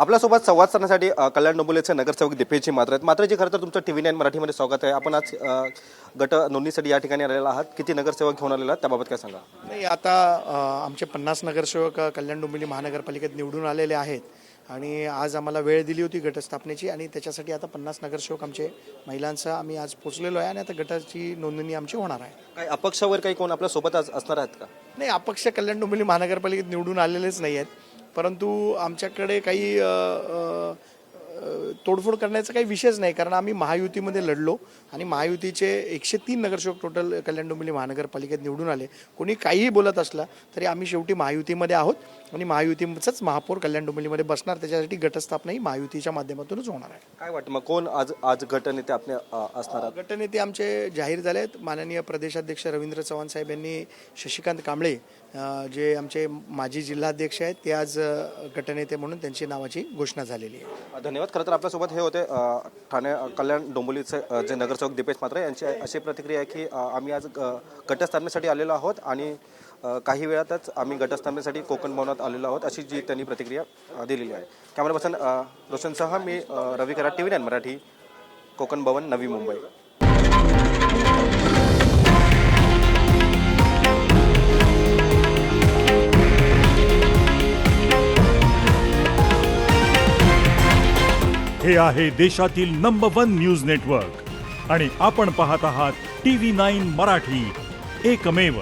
आपल्यासोबत संवाद साधण्यासाठी कल्याण डोंबिवलीचे नगरसेवक दीपेशजी म्हात्रे आहेत. म्हात्रेजी, खरं तर तुमचं TV9 मराठीमध्ये स्वागत आहे. आपण आज गट नोंदणीसाठी या ठिकाणी आलेला आहात. किती नगरसेवक घेऊन आलेला आहात त्याबाबत काय सांगा? नाही, आता आमचे 50 नगरसेवक कल्याण डोंबिवली महानगरपालिकेत निवडून आलेले आहेत आणि आज आम्हाला वेळ दिली होती गटस्थापनेची आणि त्याच्यासाठी आता 50 नगरसेवक आमचे महिलांसह आम्ही आज पोहोचलेलो आहे आणि आता गटाची नोंदणी आमची होणार आहे. काही अपक्ष वगैरे काही कोण आपल्यासोबत आज असणार आहेत का? नाही, अपक्ष कल्याण डोंबिवली महानगरपालिकेत निवडून आलेलेच नाही आहेत, परंतु आमच्याकडे काही तोडफोड करण्याचा काही विषयच नाही, कारण आम्ही महायुतीमध्ये लढलो आणि महायुतीचे 103 नगरसेवक टोटल कल्याण डोंबिवली महानगरपालिकेत निवडून आले. कोणी काहीही बोलत असला तरी आम्ही शेवटी महायुतीमध्ये आहोत आणि महायुतीचंच महापौर कल्याण डोंबिवलीमध्ये बसणार. त्याच्यासाठी गटस्थापना ही महायुतीच्या माध्यमातूनच होणार आहे. काय वाटतं मग कोण आज गटनेते आपले असणार आहेत? गटनेते आमचे जाहीर झाले आहेत. माननीय प्रदेशाध्यक्ष रवींद्र चव्हाण साहेब यांनी शशिकांत कांबळे जे आमचे माजी जिल्हाध्यक्ष आहेत ते आज गटनेते म्हणून त्यांची नावाची घोषणा झालेली आहे. धन्यवाद. खरं तर आपल्यासोबत हे होते ठाणे कल्याण डोंबिवलीचे जे नगरसेवक दीपेश म्हात्रे यांची अशी प्रतिक्रिया आहे की आम्ही आज गटस्थापनेसाठी आलेलो आहोत आणि काही वेळातच आम्ही गटस्थापनेसाठी कोकण भवनात आलेलो आहोत, अशी जी त्यांनी प्रतिक्रिया दिलेली आहे. कॅमेरा पर्सन रोशनसह मी रवी कराड, TV9 मराठी, कोकण भवन, नवी मुंबई. हे आहे देशातील नंबर 1 न्यूज नेटवर्क आणि आपण पाहत आहात TV9 मराठी, एकमेव.